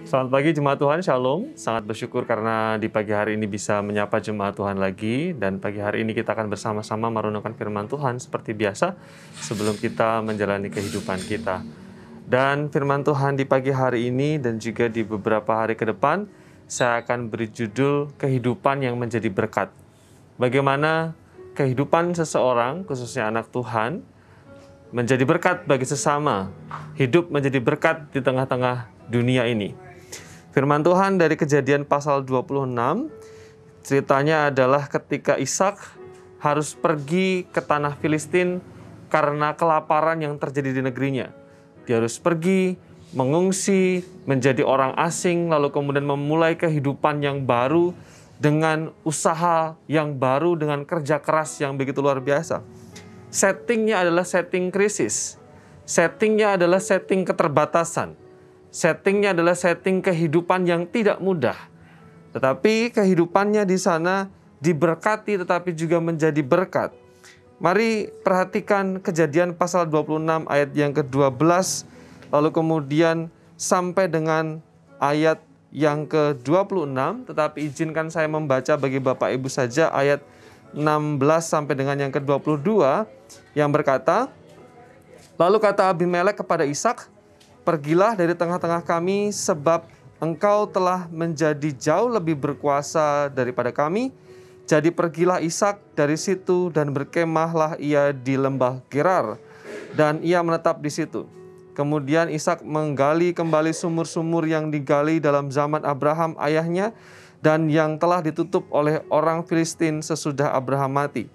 Selamat pagi Jemaat Tuhan, Shalom. Sangat bersyukur karena di pagi hari ini bisa menyapa Jemaat Tuhan lagi. Dan pagi hari ini kita akan bersama-sama merenungkan firman Tuhan seperti biasa sebelum kita menjalani kehidupan kita. Dan firman Tuhan di pagi hari ini dan juga di beberapa hari ke depan, saya akan beri judul kehidupan yang menjadi berkat. Bagaimana kehidupan seseorang, khususnya anak Tuhan, menjadi berkat bagi sesama, hidup menjadi berkat di tengah-tengah dunia ini. Firman Tuhan dari Kejadian pasal 26, ceritanya adalah ketika Ishak harus pergi ke tanah Filistin karena kelaparan yang terjadi di negerinya. Dia harus pergi, mengungsi, menjadi orang asing, lalu kemudian memulai kehidupan yang baru dengan usaha yang baru, dengan kerja keras yang begitu luar biasa. Settingnya adalah setting krisis, settingnya adalah setting keterbatasan. Settingnya adalah setting kehidupan yang tidak mudah. Tetapi kehidupannya di sana diberkati tetapi juga menjadi berkat. Mari perhatikan Kejadian pasal 26 ayat yang ke-12. Lalu kemudian sampai dengan ayat yang ke-26. Tetapi izinkan saya membaca bagi Bapak Ibu saja ayat 16 sampai dengan yang ke-22. Yang berkata, lalu kata Abimelek kepada Ishak, pergilah dari tengah-tengah kami sebab engkau telah menjadi jauh lebih berkuasa daripada kami. Jadi pergilah Ishak dari situ dan berkemahlah ia di lembah Gerar. Dan ia menetap di situ. Kemudian Ishak menggali kembali sumur-sumur yang digali dalam zaman Abraham ayahnya dan yang telah ditutup oleh orang Filistin sesudah Abraham mati.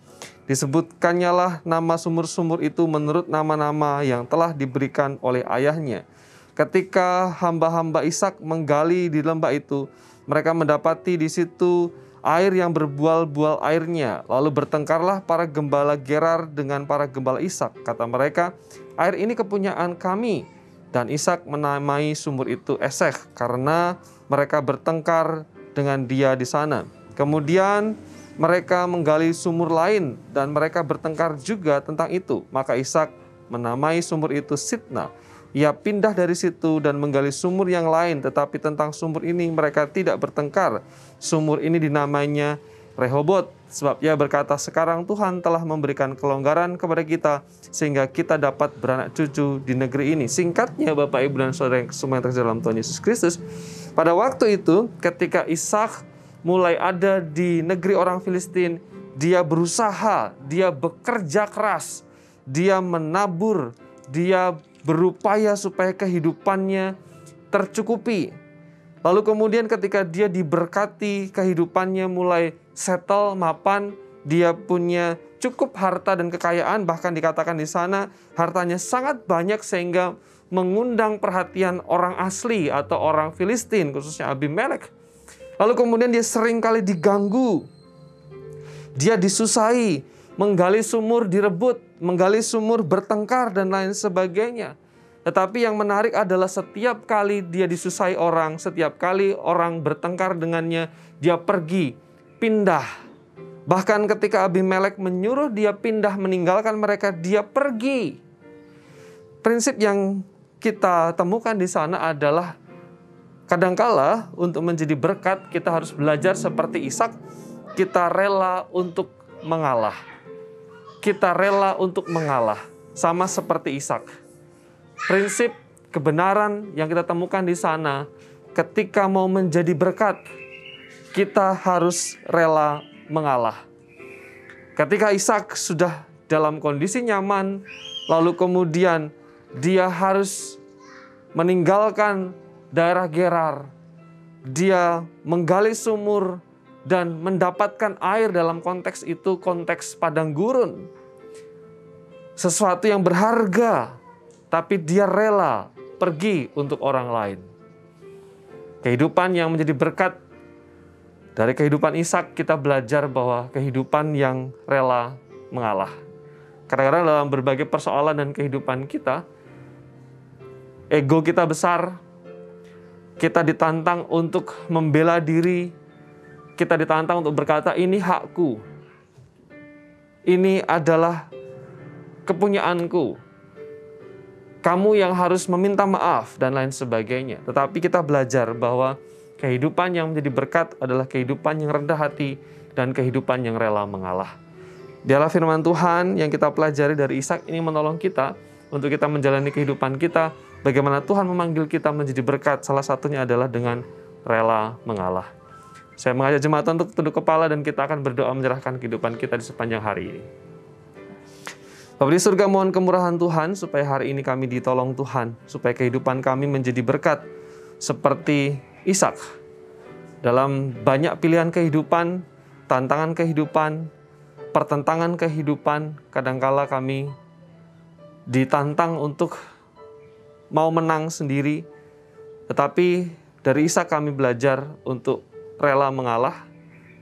Disebutkannya lah nama sumur-sumur itu menurut nama-nama yang telah diberikan oleh ayahnya. Ketika hamba-hamba Ishak menggali di lembah itu, mereka mendapati di situ air yang berbual-bual airnya. Lalu bertengkarlah para gembala Gerar dengan para gembala Ishak. Kata mereka, air ini kepunyaan kami. Dan Ishak menamai sumur itu Esek karena mereka bertengkar dengan dia di sana. Kemudian mereka menggali sumur lain dan mereka bertengkar juga tentang itu. Maka Ishak menamai sumur itu Sitna. Ia pindah dari situ dan menggali sumur yang lain, tetapi tentang sumur ini mereka tidak bertengkar. Sumur ini dinamainya Rehobot, sebab ia berkata, sekarang Tuhan telah memberikan kelonggaran kepada kita, sehingga kita dapat beranak cucu di negeri ini. Singkatnya Bapak, Ibu, dan Saudara yang semua yang terjadi dalam Tuhan Yesus Kristus, pada waktu itu ketika Ishak mulai ada di negeri orang Filistin, dia berusaha, dia bekerja keras, dia menabur, dia berupaya supaya kehidupannya tercukupi. Lalu kemudian ketika dia diberkati, kehidupannya mulai settle, mapan, dia punya cukup harta dan kekayaan, bahkan dikatakan di sana hartanya sangat banyak sehingga mengundang perhatian orang asli atau orang Filistin, khususnya Abimelek. Lalu kemudian dia sering kali diganggu, dia disusahi, menggali sumur direbut, menggali sumur bertengkar dan lain sebagainya. Tetapi yang menarik adalah setiap kali dia disusahi orang, setiap kali orang bertengkar dengannya, dia pergi, pindah. Bahkan ketika Abimelek menyuruh dia pindah meninggalkan mereka, dia pergi. Prinsip yang kita temukan di sana adalah kadangkala untuk menjadi berkat kita harus belajar seperti Ishak, kita rela untuk mengalah. Kita rela untuk mengalah, sama seperti Ishak. Prinsip kebenaran yang kita temukan di sana, ketika mau menjadi berkat, kita harus rela mengalah. Ketika Ishak sudah dalam kondisi nyaman, lalu kemudian dia harus meninggalkan daerah Gerar. Dia menggali sumur dan mendapatkan air, dalam konteks itu konteks padang gurun. Sesuatu yang berharga, tapi dia rela pergi untuk orang lain. Kehidupan yang menjadi berkat dari kehidupan Ishak, kita belajar bahwa kehidupan yang rela mengalah. Kadang-kadang dalam berbagai persoalan dan kehidupan kita, ego kita besar, kita ditantang untuk membela diri, kita ditantang untuk berkata, ini hakku, ini adalah kepunyaanku. kamu yang harus meminta maaf, dan lain sebagainya. Tetapi kita belajar bahwa kehidupan yang menjadi berkat adalah kehidupan yang rendah hati dan kehidupan yang rela mengalah. Biarlah firman Tuhan yang kita pelajari dari Ishak ini menolong kita untuk kita menjalani kehidupan kita, bagaimana Tuhan memanggil kita menjadi berkat, salah satunya adalah dengan rela mengalah. Saya mengajak jemaat untuk tunduk kepala dan kita akan berdoa menyerahkan kehidupan kita di sepanjang hari ini. Bapa di surga, mohon kemurahan Tuhan supaya hari ini kami ditolong Tuhan, supaya kehidupan kami menjadi berkat seperti Ishak. Dalam banyak pilihan kehidupan, tantangan kehidupan, pertentangan kehidupan, kadangkala kami ditantang untuk mau menang sendiri, tetapi dari Ishak kami belajar untuk rela mengalah,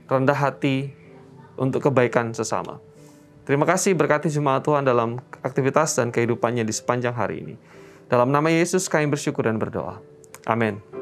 rendah hati untuk kebaikan sesama. Terima kasih, berkati jemaat Tuhan dalam aktivitas dan kehidupannya di sepanjang hari ini. Dalam nama Yesus kami bersyukur dan berdoa. Amin.